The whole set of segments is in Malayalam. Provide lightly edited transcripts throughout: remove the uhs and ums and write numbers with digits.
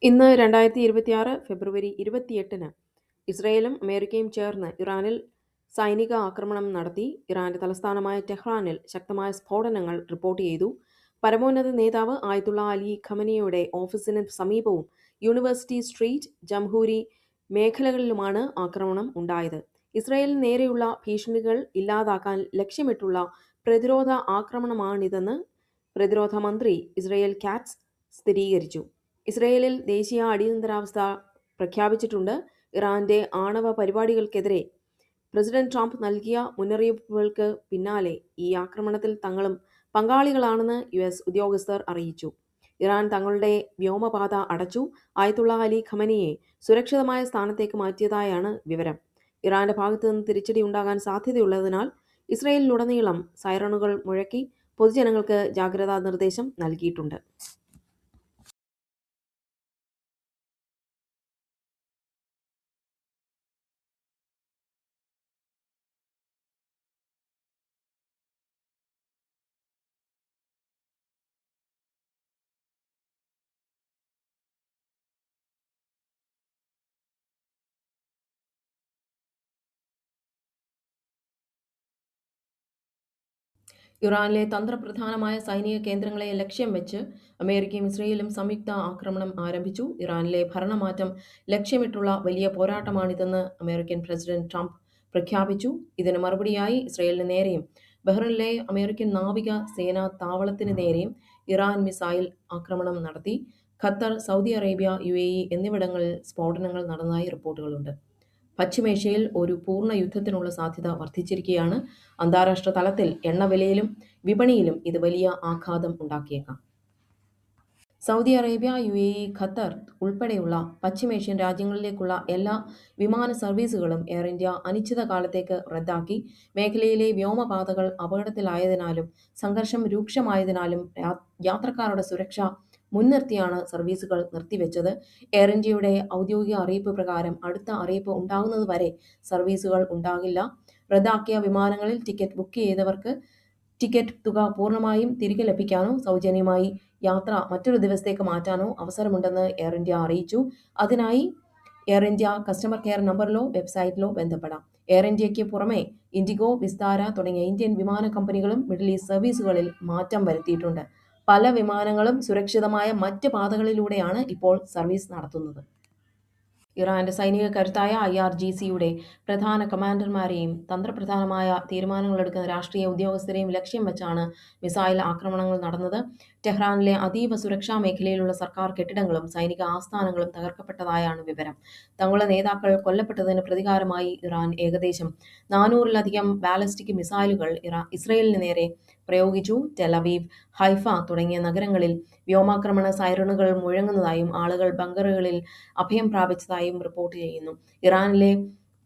ഇന്ന് 2026 ഫെബ്രുവരി 28-ന് ഇസ്രയേലും അമേരിക്കയും ചേർന്ന് ഇറാനിൽ സൈനിക ആക്രമണം നടത്തി. ഇറാന്റെ തലസ്ഥാനമായ ടെഹ്റാനിൽ ശക്തമായ സ്ഫോടനങ്ങൾ റിപ്പോർട്ട് ചെയ്തു. പരമോന്നത നേതാവ് ആയതുള്ള അലി ഖമനിയുടെ ഓഫീസിന് സമീപവും യൂണിവേഴ്സിറ്റി സ്ട്രീറ്റ്, ജംഹൂരി മേഖലകളിലുമാണ് ആക്രമണം ഉണ്ടായത്. ഇസ്രയേലിന് നേരെയുള്ള ഭീഷണികൾ ഇല്ലാതാക്കാൻ ലക്ഷ്യമിട്ടുള്ള പ്രതിരോധ ആക്രമണമാണിതെന്ന് പ്രതിരോധ മന്ത്രി ഇസ്രയേൽ കാറ്റ്സ് സ്ഥിരീകരിച്ചു. ഇസ്രയേലിൽ ദേശീയ അടിയന്തരാവസ്ഥ പ്രഖ്യാപിച്ചിട്ടുണ്ട്. ഇറാന്റെ ആണവ പരിപാടികൾക്കെതിരെ പ്രസിഡന്റ് ട്രംപ് നൽകിയ മുന്നറിയിപ്പുകൾക്ക് പിന്നാലെ ഈ ആക്രമണത്തിൽ തങ്ങളും പങ്കാളികളാണെന്ന് US ഉദ്യോഗസ്ഥർ അറിയിച്ചു. ഇറാൻ തങ്ങളുടെ വ്യോമപാത അടച്ചു. ആയതുള്ള അലി ഖമനിയെ സുരക്ഷിതമായ സ്ഥാനത്തേക്ക് മാറ്റിയതായാണ് വിവരം. ഇറാന്റെ ഭാഗത്തുനിന്ന് തിരിച്ചടി ഉണ്ടാകാൻ സാധ്യതയുള്ളതിനാൽ ഇസ്രയേലിലുടനീളം സൈറണുകൾ മുഴക്കി പൊതുജനങ്ങൾക്ക് ജാഗ്രതാ നിർദ്ദേശം നൽകിയിട്ടുണ്ട്. ഇറാനിലെ തന്ത്രപ്രധാനമായ സൈനിക കേന്ദ്രങ്ങളെ ലക്ഷ്യം വെച്ച് അമേരിക്കയും ഇസ്രയേലും സംയുക്ത ആക്രമണം ആരംഭിച്ചു. ഇറാനിലെ ഭരണമാറ്റം ലക്ഷ്യമിട്ടുള്ള വലിയ പോരാട്ടമാണിതെന്ന് അമേരിക്കൻ പ്രസിഡന്റ് ട്രംപ് പ്രഖ്യാപിച്ചു. ഇതിന് മറുപടിയായി ഇസ്രയേലിന് നേരെയും ബഹ്റിനിലെ അമേരിക്കൻ നാവിക സേനാ താവളത്തിന് നേരെയും ഇറാൻ മിസൈൽ ആക്രമണം നടത്തി. ഖത്തർ, സൗദി അറേബ്യ, UAE എന്നിവിടങ്ങളിൽ സ്ഫോടനങ്ങൾ നടന്നതായി റിപ്പോർട്ടുകളുണ്ട്. പശ്ചിമേഷ്യയിൽ ഒരു പൂർണ്ണ യുദ്ധത്തിനുള്ള സാധ്യത വർദ്ധിച്ചിരിക്കുകയാണ്. അന്താരാഷ്ട്ര തലത്തിൽ എണ്ണവിലയിലും വിപണിയിലും ഇത് വലിയ ആഘാതം ഉണ്ടാക്കിയേക്കാം. സൗദി അറേബ്യ, UAE, ഖത്തർ ഉൾപ്പെടെയുള്ള പശ്ചിമേഷ്യൻ രാജ്യങ്ങളിലേക്കുള്ള എല്ലാ വിമാന സർവീസുകളും എയർ ഇന്ത്യ അനിശ്ചിതകാലത്തേക്ക് റദ്ദാക്കി. മേഖലയിലെ വ്യോമപാതകൾ അപകടത്തിലായതിനാലും സംഘർഷം രൂക്ഷമായതിനാലും യാത്രക്കാരുടെ സുരക്ഷ മുൻനിർത്തിയാണ് സർവീസുകൾ നിർത്തിവെച്ചത്. എയർ ഇന്ത്യയുടെ ഔദ്യോഗിക അറിയിപ്പ് പ്രകാരം അടുത്ത അറിയിപ്പ് ഉണ്ടാകുന്നതുവരെ സർവീസുകൾ ഉണ്ടാകില്ല. റദ്ദാക്കിയ വിമാനങ്ങളിൽ ടിക്കറ്റ് ബുക്ക് ചെയ്തവർക്ക് ടിക്കറ്റ് തുക പൂർണ്ണമായും തിരികെ ലഭിക്കാനോ സൗജന്യമായി യാത്ര മറ്റൊരു ദിവസത്തേക്ക് മാറ്റാനോ അവസരമുണ്ടെന്ന് എയർ ഇന്ത്യ അറിയിച്ചു. അതിനായി എയർ ഇന്ത്യ കസ്റ്റമർ കെയർ നമ്പറിലോ വെബ്സൈറ്റിലോ ബന്ധപ്പെടാം. എയർ ഇന്ത്യയ്ക്ക് പുറമെ ഇൻഡിഗോ, വിസ്താര തുടങ്ങിയ ഇന്ത്യൻ വിമാന കമ്പനികളും മിഡിൽ ഈസ്റ്റ് സർവീസുകളിൽ മാറ്റം വരുത്തിയിട്ടുണ്ട്. പല വിമാനങ്ങളും സുരക്ഷിതമായ മറ്റ് പാതകളിലൂടെയാണ് ഇപ്പോൾ സർവീസ് നടത്തുന്നത്. ഇറാന്റെ സൈനിക കരുത്തായ IRGC-യുടെ പ്രധാന കമാൻഡർമാരെയും തന്ത്രപ്രധാനമായ തീരുമാനങ്ങളെടുക്കുന്ന രാഷ്ട്രീയ ഉദ്യോഗസ്ഥരെയും ലക്ഷ്യം വെച്ചാണ് മിസൈൽ ആക്രമണങ്ങൾ നടന്നത്. ടെഹ്റാനിലെ അതീവ സുരക്ഷാ മേഖലയിലുള്ള സർക്കാർ കെട്ടിടങ്ങളും സൈനിക ആസ്ഥാനങ്ങളും തകർക്കപ്പെട്ടതായാണ് വിവരം. തങ്ങളുടെ നേതാക്കൾ കൊല്ലപ്പെട്ടതിന് പ്രതികാരമായി ഇറാൻ ഏകദേശം 400-ലധികം ബാലിസ്റ്റിക് മിസൈലുകൾ ഇസ്രയേലിന് നേരെ പ്രയോഗിച്ചു. ടെലവീവ്, ഹൈഫ തുടങ്ങിയ നഗരങ്ങളിൽ വ്യോമാക്രമണ സൈറണുകൾ മുഴങ്ങുന്നതായും ആളുകൾ ബങ്കറുകളിൽ അഭയം പ്രാപിച്ചതായും റിപ്പോർട്ട് ചെയ്യുന്നു. ഇറാനിലെ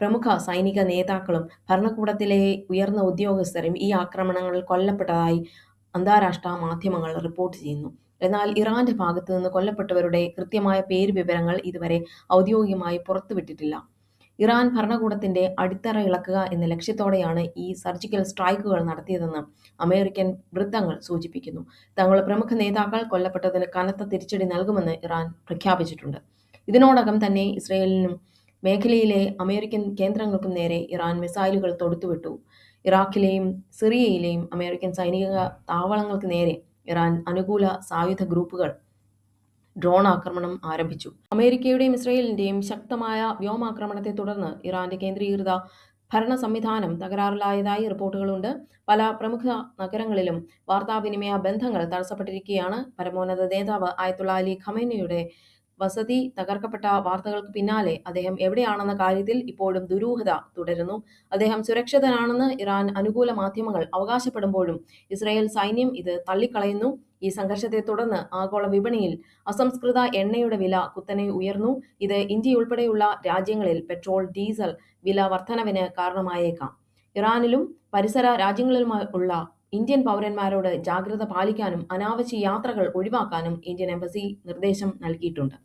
പ്രമുഖ സൈനിക നേതാക്കളും ഭരണകൂടത്തിലെ ഉയർന്ന ഉദ്യോഗസ്ഥരും ഈ ആക്രമണങ്ങളിൽ കൊല്ലപ്പെട്ടതായി അന്താരാഷ്ട്ര മാധ്യമങ്ങൾ റിപ്പോർട്ട് ചെയ്യുന്നു. എന്നാൽ ഇറാന്റെ ഭാഗത്തു നിന്ന് കൊല്ലപ്പെട്ടവരുടെ കൃത്യമായ പേര് വിവരങ്ങൾ ഇതുവരെ ഔദ്യോഗികമായി പുറത്തുവിട്ടിട്ടില്ല. ഇറാൻ ഭരണകൂടത്തിന്റെ അടിത്തറ ഇളക്കുക എന്ന ലക്ഷ്യത്തോടെയാണ് ഈ സർജിക്കൽ സ്ട്രൈക്കുകൾ നടത്തിയതെന്ന് അമേരിക്കൻ വൃത്തങ്ങൾ സൂചിപ്പിക്കുന്നു. തങ്ങളുടെ പ്രമുഖ നേതാക്കൾ കൊല്ലപ്പെട്ടതിന് കനത്ത തിരിച്ചടി നൽകുമെന്ന് ഇറാൻ പ്രഖ്യാപിച്ചിട്ടുണ്ട്. ഇതിനോടകം തന്നെ ഇസ്രയേലിനും മേഖലയിലെ അമേരിക്കൻ കേന്ദ്രങ്ങൾക്കും നേരെ ഇറാൻ മിസൈലുകൾ തൊടുത്തുവിട്ടു. ഇറാഖിലെയും സിറിയയിലെയും അമേരിക്കൻ സൈനിക താവളങ്ങൾക്ക് നേരെ ഇറാൻ അനുകൂല സായുധ ഗ്രൂപ്പുകൾ ഡ്രോൺ ആക്രമണം ആരംഭിച്ചു. അമേരിക്കയുടെയും ഇസ്രയേലിന്റെയും ശക്തമായ വ്യോമാക്രമണത്തെ തുടർന്ന് ഇറാന്റെ കേന്ദ്രീകൃത ഭരണ സംവിധാനം തകരാറിലായതായി റിപ്പോർട്ടുകളുണ്ട്. പല പ്രമുഖ നഗരങ്ങളിലും വാർത്താവിനിമയ ബന്ധങ്ങൾ തടസ്സപ്പെട്ടിരിക്കുകയാണ്. പരമോന്നത നേതാവ് ആയതുള്ള അലി ഖമേനിയുടെ വസതി തകർക്കപ്പെട്ട വാർത്തകൾക്ക് പിന്നാലെ അദ്ദേഹം എവിടെയാണെന്ന കാര്യത്തിൽ ഇപ്പോഴും ദുരൂഹത തുടരുന്നു. അദ്ദേഹം സുരക്ഷിതനാണെന്ന് ഇറാൻ അനുകൂല മാധ്യമങ്ങൾ അവകാശപ്പെടുമ്പോഴും ഇസ്രയേൽ സൈന്യം ഇത് തള്ളിക്കളയുന്നു. ഈ സംഘർഷത്തെ തുടർന്ന് ആഗോള വിപണിയിൽ അസംസ്കൃത എണ്ണയുടെ വില കുത്തനെ ഉയർന്നു. ഇത് ഇന്ത്യയുൾപ്പെടെയുള്ള രാജ്യങ്ങളിൽ പെട്രോൾ, ഡീസൽ വില വർധനവിന് കാരണമായേക്കാം. ഇറാനിലും പരിസര രാജ്യങ്ങളിലുമുള്ള ഇന്ത്യൻ പൗരന്മാരോട് ജാഗ്രത പാലിക്കാനും അനാവശ്യ യാത്രകൾ ഒഴിവാക്കാനും ഇന്ത്യൻ എംബസി നിർദ്ദേശം നൽകിയിട്ടുണ്ട്.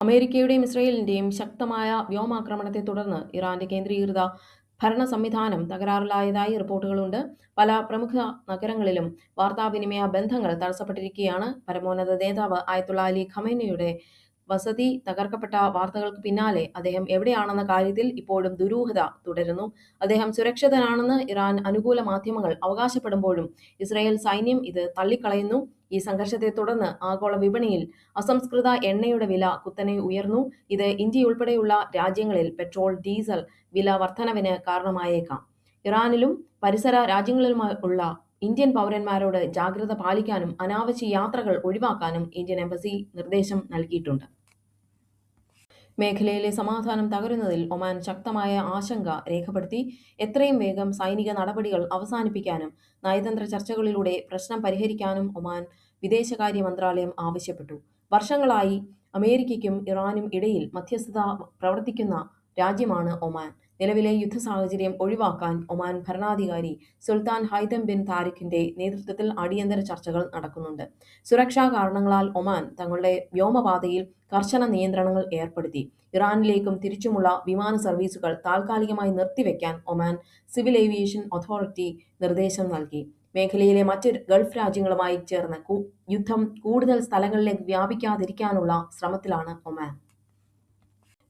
അമേരിക്കയുടെയും ഇസ്രയേലിന്റെയും ശക്തമായ വ്യോമാക്രമണത്തെ തുടർന്ന് ഇറാന്റെ കേന്ദ്രീകൃത ഭരണ സംവിധാനം തകരാറിലായതായി റിപ്പോർട്ടുകളുണ്ട്. പല പ്രമുഖ നഗരങ്ങളിലും വാർത്താവിനിമയ ബന്ധങ്ങൾ തടസ്സപ്പെട്ടിരിക്കുകയാണ്. പരമോന്നത നേതാവ് ആയത്തുള്ള അലി ഖമേനിയുടെ വസതി തകർക്കപ്പെട്ട വാർത്തകൾക്ക് പിന്നാലെ അദ്ദേഹം എവിടെയാണെന്ന കാര്യത്തിൽ ഇപ്പോഴും ദുരൂഹത തുടരുന്നു. അദ്ദേഹം സുരക്ഷിതനാണെന്ന് ഇറാൻ അനുകൂല മാധ്യമങ്ങൾ അവകാശപ്പെടുമ്പോഴും ഇസ്രായേൽ സൈന്യം ഇത് തള്ളിക്കളയുന്നു. ഈ സംഘർഷത്തെ തുടർന്ന് ആഗോള വിപണിയിൽ അസംസ്കൃത എണ്ണയുടെ വില കുത്തനെ ഉയർന്നു. ഇത് ഇന്ത്യയുൾപ്പെടെയുള്ള രാജ്യങ്ങളിൽ പെട്രോൾ, ഡീസൽ വില വർധനവിന് കാരണമായേക്കാം. ഇറാനിലും പരിസര രാജ്യങ്ങളിലുമുള്ള ഇന്ത്യൻ പൗരന്മാരോട് ജാഗ്രത പാലിക്കാനും അനാവശ്യ യാത്രകൾ ഒഴിവാക്കാനും ഇന്ത്യൻ എംബസി നിർദ്ദേശം നൽകിയിട്ടുണ്ട്. മേഖലയിലെ സമാധാനം തകരുന്നതിൽ ഒമാൻ ശക്തമായ ആശങ്ക രേഖപ്പെടുത്തി. എത്രയും വേഗം സൈനിക നടപടികൾ അവസാനിപ്പിക്കാനും നയതന്ത്ര ചർച്ചകളിലൂടെ പ്രശ്നം പരിഹരിക്കാനും ഒമാൻ വിദേശകാര്യ മന്ത്രാലയം ആവശ്യപ്പെട്ടു. വർഷങ്ങളായി അമേരിക്കയ്ക്കും ഇറാനും ഇടയിൽ മധ്യസ്ഥത പ്രവർത്തിക്കുന്ന രാജ്യമാണ് ഒമാൻ. നിലവിലെ യുദ്ധ സാഹചര്യം ഒഴിവാക്കാൻ ഒമാൻ ഭരണാധികാരി സുൽത്താൻ ഹൈതം ബിൻ താരിഖിന്റെ നേതൃത്വത്തിൽ അടിയന്തര ചർച്ചകൾ നടക്കുന്നുണ്ട്. സുരക്ഷാ കാരണങ്ങളാൽ ഒമാൻ തങ്ങളുടെ വ്യോമപാതയിൽ കർശന നിയന്ത്രണങ്ങൾ ഏർപ്പെടുത്തി. ഇറാനിലേക്കും തിരിച്ചുമുള്ള വിമാന സർവീസുകൾ താൽക്കാലികമായി നിർത്തിവെക്കാൻ ഒമാൻ സിവിൽ ഏവിയേഷൻ അതോറിറ്റി നിർദ്ദേശം നൽകി. മേഖലയിലെ മറ്റ് ഗൾഫ് രാജ്യങ്ങളുമായി ചേർന്ന് യുദ്ധം കൂടുതൽ സ്ഥലങ്ങളിലേക്ക് വ്യാപിക്കാതിരിക്കാനുള്ള ശ്രമത്തിലാണ് ഒമാൻ.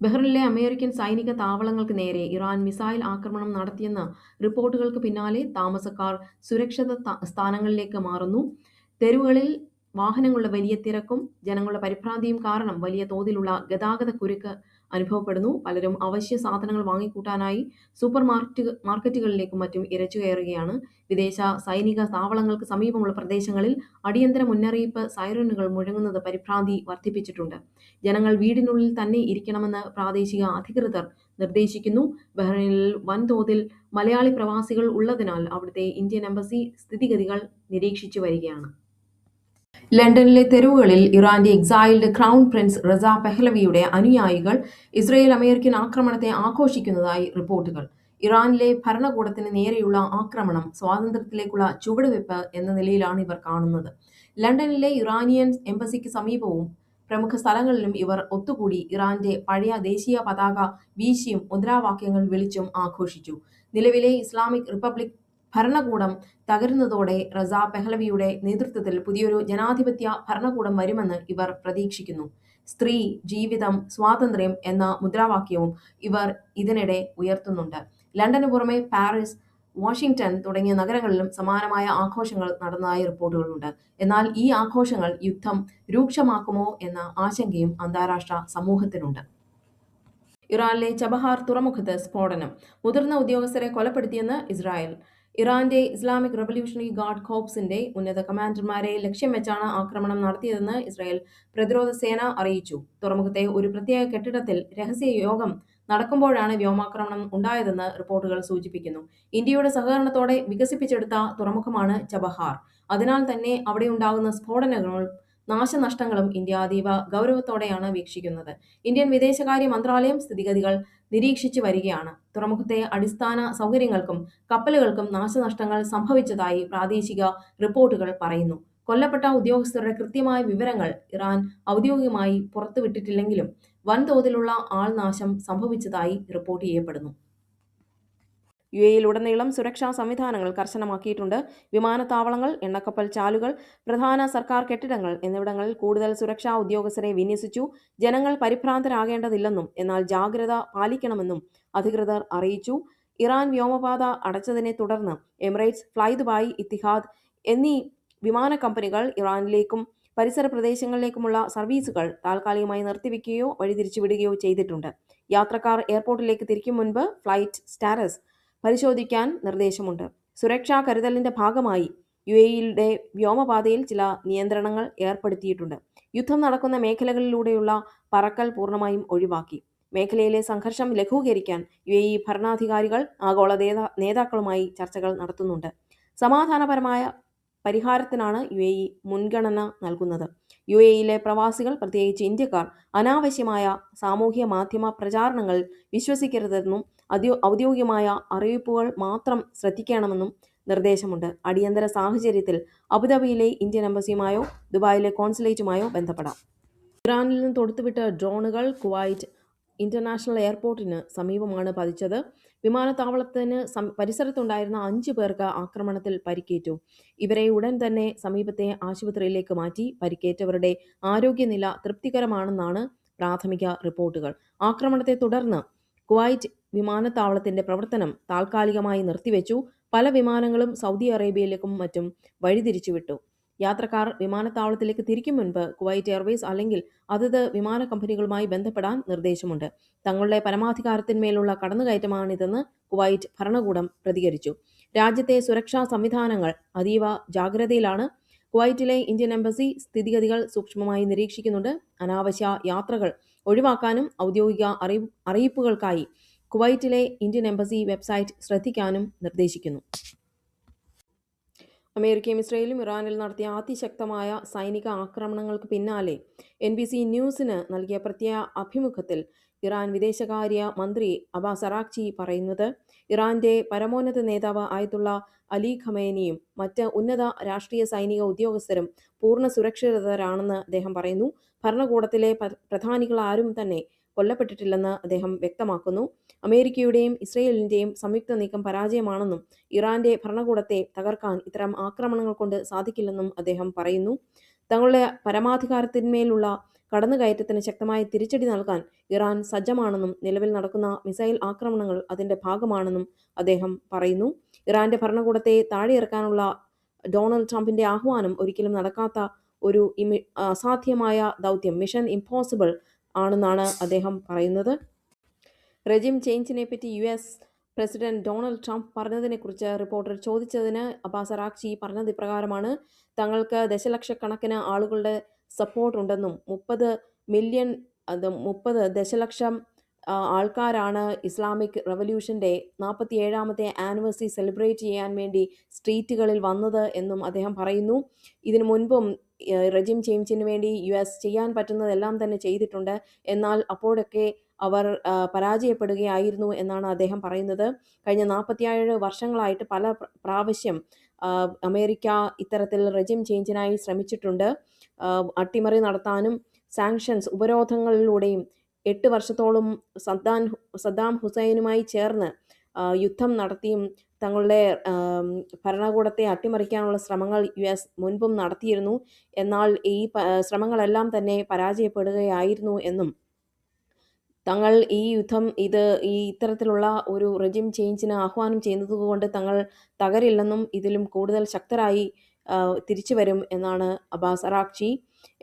ബഹ്റിനിലെ അമേരിക്കൻ സൈനിക താവളങ്ങൾക്ക് നേരെ ഇറാൻ മിസൈൽ ആക്രമണം നടത്തിയെന്ന റിപ്പോർട്ടുകൾക്ക് പിന്നാലെ താമസക്കാർ സുരക്ഷിത സ്ഥാനങ്ങളിലേക്ക് മാറുന്നു. തെരുവുകളിൽ വാഹനങ്ങളുടെ വലിയ തിരക്കും ജനങ്ങളുടെ പരിഭ്രാന്തിയും കാരണം വലിയ തോതിലുള്ള ഗതാഗത കുരുക്ക് അനുഭവപ്പെടുന്നു. പലരും അവശ്യ സാധനങ്ങൾ വാങ്ങിക്കൂട്ടാനായി സൂപ്പർ മാർക്കറ്റുകളിലേക്കും മറ്റും ഇരച്ചുകയറുകയാണ്. വിദേശ സൈനിക താവളങ്ങൾക്ക് സമീപമുള്ള പ്രദേശങ്ങളിൽ അടിയന്തര മുന്നറിയിപ്പ് സൈറനുകൾ മുഴങ്ങുന്നത് പരിഭ്രാന്തി വർദ്ധിപ്പിച്ചിട്ടുണ്ട്. ജനങ്ങൾ വീടിനുള്ളിൽ തന്നെ ഇരിക്കണമെന്ന് പ്രാദേശിക അധികൃതർ നിർദ്ദേശിക്കുന്നു. ബഹ്റൈനിൽ വൻതോതിൽ മലയാളി പ്രവാസികൾ ഉള്ളതിനാൽ അവിടുത്തെ ഇന്ത്യൻ എംബസി സ്ഥിതിഗതികൾ നിരീക്ഷിച്ചു വരികയാണ്. ലണ്ടനിലെ തെരുവുകളിൽ ഇറാന്റെ എക്സൈൽഡ് ക്രൗൺ പ്രിൻസ് റസ പെഹ്ലവിയുടെ അനുയായികൾ ഇസ്രയേൽ അമേരിക്കൻ ആക്രമണത്തെ ആഘോഷിക്കുന്നതായി റിപ്പോർട്ടുകൾ. ഇറാനിലെ ഭരണകൂടത്തിന് നേരെയുള്ള ആക്രമണം സ്വാതന്ത്ര്യത്തിലേക്കുള്ള ചുവടുവെപ്പ് എന്ന നിലയിലാണ് ഇവർ കാണുന്നത്. ലണ്ടനിലെ ഇറാനിയൻ എംബസിക്ക് സമീപവും പ്രമുഖ സ്ഥലങ്ങളിലും ഇവർ ഒത്തുകൂടി ഇറാന്റെ പഴയ ദേശീയ പതാക വീശിയും മുദ്രാവാക്യങ്ങൾ വിളിച്ചും ആഘോഷിച്ചു. നിലവിലെ ഇസ്ലാമിക് റിപ്പബ്ലിക് ഭരണകൂടം തകരുന്നതോടെ റസ പെഹ്ലവിയുടെ നേതൃത്വത്തിൽ പുതിയൊരു ജനാധിപത്യ ഭരണകൂടം വരുമെന്ന് ഇവർ പ്രതീക്ഷിക്കുന്നു. സ്ത്രീ, ജീവിതം, സ്വാതന്ത്ര്യം എന്ന മുദ്രാവാക്യവും ഇവർ ഇതിനിടെ ഉയർത്തുന്നുണ്ട്. ലണ്ടന് പുറമെ പാരീസ്, വാഷിംഗ്ടൺ തുടങ്ങിയ നഗരങ്ങളിലും സമാനമായ ആഘോഷങ്ങൾ നടന്നതായി റിപ്പോർട്ടുകളുണ്ട്. എന്നാൽ ഈ ആഘോഷങ്ങൾ യുദ്ധം രൂക്ഷമാക്കുമോ എന്ന ആശങ്കയും അന്താരാഷ്ട്ര സമൂഹത്തിനുണ്ട്. ഇറാനിലെ ചബഹാർ തുറമുഖത്ത് സ്ഫോടനം, മുതിർന്ന ഉദ്യോഗസ്ഥരെ കൊലപ്പെടുത്തിയെന്ന് ഇസ്രായേൽ. ഇറാന്റെ ഇസ്ലാമിക് റവല്യൂഷണറി ഗാർഡ് കോർപ്സിന്റെ ഉന്നത കമാൻഡർമാരെ ലക്ഷ്യം വെച്ചാണ് ആക്രമണം നടത്തിയതെന്ന് ഇസ്രായേൽ പ്രതിരോധ സേന അറിയിച്ചു. തുറമുഖത്തെ ഒരു പ്രത്യേക കെട്ടിടത്തിൽ രഹസ്യ യോഗം നടക്കുമ്പോഴാണ് വ്യോമാക്രമണം ഉണ്ടായതെന്ന് റിപ്പോർട്ടുകൾ സൂചിപ്പിക്കുന്നു. ഇന്ത്യയുടെ സഹകരണത്തോടെ വികസിപ്പിച്ചെടുത്ത തുറമുഖമാണ് ചബഹാർ. അതിനാൽ തന്നെ അവിടെയുണ്ടാകുന്ന സ്ഫോടനങ്ങളും നാശനഷ്ടങ്ങളും ഇന്ത്യ അതീവ ഗൗരവത്തോടെയാണ് വീക്ഷിക്കുന്നത്. ഇന്ത്യൻ വിദേശകാര്യ മന്ത്രാലയം സ്ഥിതിഗതികൾ നിരീക്ഷിച്ചു വരികയാണ്. തുറമുഖത്തെ അടിസ്ഥാന സൗകര്യങ്ങൾക്കും കപ്പലുകൾക്കും നാശനഷ്ടങ്ങൾ സംഭവിച്ചതായി പ്രാദേശിക റിപ്പോർട്ടുകൾ പറയുന്നു. കൊല്ലപ്പെട്ട ഉദ്യോഗസ്ഥരുടെ കൃത്യമായ വിവരങ്ങൾ ഇറാൻ ഔദ്യോഗികമായി പുറത്തുവിട്ടിട്ടില്ലെങ്കിലും വൻതോതിലുള്ള ആൾനാശം സംഭവിച്ചതായി റിപ്പോർട്ട് ചെയ്യപ്പെടുന്നു. UAE-യിലുടനീളം സുരക്ഷാ സംവിധാനങ്ങൾ കർശനമാക്കിയിട്ടുണ്ട്. വിമാനത്താവളങ്ങൾ, എണ്ണക്കപ്പൽ ചാലുകൾ, പ്രധാന സർക്കാർ കെട്ടിടങ്ങൾ എന്നിവിടങ്ങളിൽ കൂടുതൽ സുരക്ഷാ ഉദ്യോഗസ്ഥരെ വിന്യസിച്ചു. ജനങ്ങൾ പരിഭ്രാന്തരാകേണ്ടതില്ലെന്നും എന്നാൽ ജാഗ്രത പാലിക്കണമെന്നും അധികൃതർ അറിയിച്ചു. ഇറാൻ വ്യോമപാത അടച്ചതിനെ തുടർന്ന് എമിറേറ്റ്സ്, ഫ്ലൈ ദുബായ്, ഇത്തിഹാദ് എന്നീ വിമാന കമ്പനികൾ ഇറാനിലേക്കും പരിസര പ്രദേശങ്ങളിലേക്കുമുള്ള സർവീസുകൾ താൽക്കാലികമായി നിർത്തിവെക്കുകയോ വഴിതിരിച്ചുവിടുകയോ ചെയ്തിട്ടുണ്ട്. യാത്രക്കാർ എയർപോർട്ടിലേക്ക് തിരിക്കും മുൻപ് ഫ്ലൈറ്റ് സ്റ്റാറ്റസ് പരിശോധിക്കാൻ നിർദ്ദേശമുണ്ട്. സുരക്ഷാ കരുതലിന്റെ ഭാഗമായി UAE-യുടെ വ്യോമപാതയിൽ ചില നിയന്ത്രണങ്ങൾ ഏർപ്പെടുത്തിയിട്ടുണ്ട്. യുദ്ധം നടക്കുന്ന മേഖലകളിലൂടെയുള്ള പറക്കൽ പൂർണ്ണമായും ഒഴിവാക്കി. മേഖലയിലെ സംഘർഷം ലഘൂകരിക്കാൻ UAE ഭരണാധികാരികൾ ആഗോള നേതാക്കളുമായി ചർച്ചകൾ നടത്തുന്നുണ്ട്. സമാധാനപരമായ പരിഹാരത്തിനാണ് UAE മുൻഗണന നൽകുന്നത്. UAE-യിലെ പ്രവാസികൾ, പ്രത്യേകിച്ച് ഇന്ത്യക്കാർ, അനാവശ്യമായ സാമൂഹ്യ മാധ്യമ പ്രചാരണങ്ങളിൽ വിശ്വസിക്കരുതെന്നും ഔദ്യോഗികമായ അറിയിപ്പുകൾ മാത്രം ശ്രദ്ധിക്കണമെന്നും നിർദ്ദേശമുണ്ട്. അടിയന്തര സാഹചര്യത്തിൽ അബുദാബിയിലെ ഇന്ത്യൻ എംബസിയുമായോ ദുബായിലെ കോൺസുലേറ്റുമായോ ബന്ധപ്പെടാം. ഇറാനിൽ നിന്ന് തൊടുത്തുവിട്ട ഡ്രോണുകൾ കുവൈറ്റ് ഇന്റർനാഷണൽ എയർപോർട്ടിന് സമീപമാണ് പതിച്ചത്. വിമാനത്താവളത്തിന് പരിസരത്തുണ്ടായിരുന്ന 5 പേർക്ക് ആക്രമണത്തിൽ പരിക്കേറ്റു. ഇവരെ ഉടൻ തന്നെ സമീപത്തെ ആശുപത്രിയിലേക്ക് മാറ്റി. പരിക്കേറ്റവരുടെ ആരോഗ്യനില തൃപ്തികരമാണെന്നാണ് പ്രാഥമിക റിപ്പോർട്ടുകൾ. ആക്രമണത്തെ തുടർന്ന് കുവൈറ്റ് വിമാനത്താവളത്തിന്റെ പ്രവർത്തനം താൽക്കാലികമായി നിർത്തിവെച്ചു. പല വിമാനങ്ങളും സൗദി അറേബ്യയിലേക്കും മറ്റും വഴിതിരിച്ചുവിട്ടു. യാത്രക്കാർ വിമാനത്താവളത്തിലേക്ക് തിരിക്കും മുൻപ് കുവൈറ്റ് എയർവേസ് അല്ലെങ്കിൽ അതത് വിമാന കമ്പനികളുമായി ബന്ധപ്പെടാൻ നിർദ്ദേശമുണ്ട്. തങ്ങളുടെ പരമാധികാരത്തിന്മേലുള്ള കടന്നുകയറ്റമാണിതെന്ന് കുവൈറ്റ് ഭരണകൂടം പ്രതികരിച്ചു. രാജ്യത്തെ സുരക്ഷാ സംവിധാനങ്ങൾ അതീവ ജാഗ്രതയിലാണ്. കുവൈറ്റിലെ ഇന്ത്യൻ എംബസി സ്ഥിതിഗതികൾ സൂക്ഷ്മമായി നിരീക്ഷിക്കുന്നുണ്ട്. അനാവശ്യ യാത്രകൾ ഒഴിവാക്കാനും ഔദ്യോഗിക അറിയിപ്പുകൾക്കായി കുവൈറ്റിലെ ഇന്ത്യൻ എംബസി വെബ്സൈറ്റ് ശ്രദ്ധിക്കാനും നിർദ്ദേശിക്കുന്നു. അമേരിക്കയും ഇസ്രയേലും ഇറാനിൽ നടത്തിയ അതിശക്തമായ സൈനിക ആക്രമണങ്ങൾക്ക് പിന്നാലെ NBC ന്യൂസിന് നൽകിയ പ്രത്യേക അഭിമുഖത്തിൽ ഇറാൻ വിദേശകാര്യ മന്ത്രി അബ്ബാസ് അറാഗ്ചി പറയുന്നത്, ഇറാന്റെ പരമോന്നത നേതാവ് ആയത്തുള്ള അലി ഖമേനിയും മറ്റ് ഉന്നത രാഷ്ട്രീയ സൈനിക ഉദ്യോഗസ്ഥരും പൂർണ്ണ സുരക്ഷിതരാണെന്ന് അദ്ദേഹം പറയുന്നു. ഭരണകൂടത്തിലെ പ്രധാനികൾ ആരും തന്നെ കൊല്ലപ്പെട്ടിട്ടില്ലെന്ന് അദ്ദേഹം വ്യക്തമാക്കുന്നു. അമേരിക്കയുടെയും ഇസ്രയേലിന്റെയും സംയുക്ത നീക്കം പരാജയമാണെന്നും ഇറാന്റെ ഭരണകൂടത്തെ തകർക്കാൻ ഇത്തരം ആക്രമണങ്ങൾ കൊണ്ട് സാധിക്കില്ലെന്നും അദ്ദേഹം പറയുന്നു. തങ്ങളുടെ പരമാധികാരത്തിന്മേലുള്ള കടന്നുകയറ്റത്തിന് ശക്തമായ തിരിച്ചടി നൽകാൻ ഇറാൻ സജ്ജമാണെന്നും നിലവിൽ നടക്കുന്ന മിസൈൽ ആക്രമണങ്ങൾ അതിന്റെ ഭാഗമാണെന്നും അദ്ദേഹം പറയുന്നു. ഇറാന്റെ ഭരണകൂടത്തെ താഴെയിറക്കാനുള്ള ഡൊണാൾഡ് ട്രംപിന്റെ ആഹ്വാനം ഒരിക്കലും നടക്കാത്ത ഒരു അസാധ്യമായ ദൗത്യം, മിഷൻ ഇംപോസിബിൾ ആണെന്നാണ് അദ്ദേഹം പറയുന്നത്. റെജിം ചേഞ്ചിനെപ്പറ്റി US പ്രസിഡന്റ് ഡൊണാൾഡ് ട്രംപ് പറഞ്ഞതിനെക്കുറിച്ച് റിപ്പോർട്ടർ ചോദിച്ചതിന് അബ്ബാസ് അറാഗ്ചി പറഞ്ഞത് ഇപ്രകാരമാണ്: തങ്ങൾക്ക് ദശലക്ഷക്കണക്കിന് ആളുകളുടെ സപ്പോർട്ട് ഉണ്ടെന്നും 30 ദശലക്ഷം ആൾക്കാരാണ് ഇസ്ലാമിക് റവല്യൂഷന്റെ 47ാമത്തെ ആനിവേഴ്സറി സെലിബ്രേറ്റ് ചെയ്യാൻ വേണ്ടി സ്ട്രീറ്റുകളിൽ വന്നത് എന്നും അദ്ദേഹം പറയുന്നു. ഇതിനു മുൻപും റെജിം ചേഞ്ചിന് വേണ്ടി US ചെയ്യാൻ പറ്റുന്നതെല്ലാം തന്നെ ചെയ്തിട്ടുണ്ട്. എന്നാൽ അപ്പോഴൊക്കെ അവർ പരാജയപ്പെടുകയായിരുന്നു എന്നാണ് അദ്ദേഹം പറയുന്നത്. കഴിഞ്ഞ 47 വർഷങ്ങളായിട്ട് പല പ്രാവശ്യം അമേരിക്ക ഇത്തരത്തിൽ റെജിം ചേഞ്ചിനായി ശ്രമിച്ചിട്ടുണ്ട്. അട്ടിമറി നടത്താനും സാങ്ഷൻസ് ഉപരോധങ്ങളിലൂടെയും 8 വർഷത്തോളം സദ്ദാം ഹുസൈനുമായി ചേർന്ന് യുദ്ധം നടത്തിയും തങ്ങളുടെ ഭരണകൂടത്തെ അട്ടിമറിക്കാനുള്ള ശ്രമങ്ങൾ US മുൻപും നടത്തിയിരുന്നു. എന്നാൽ ഈ ശ്രമങ്ങളെല്ലാം തന്നെ പരാജയപ്പെടുകയായിരുന്നു എന്നും തങ്ങൾ ഈ ഇത്തരത്തിലുള്ള ഒരു റെജിം ചേഞ്ചിന് ആഹ്വാനം ചെയ്യുന്നതുകൊണ്ട് തങ്ങൾ തകരില്ലെന്നും ഇതിലും കൂടുതൽ ശക്തരായി തിരിച്ചു വരും എന്നാണ് അബ്ബാസ് അറാഗ്ചി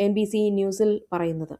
NBC ന്യൂസിൽ പറയുന്നത്.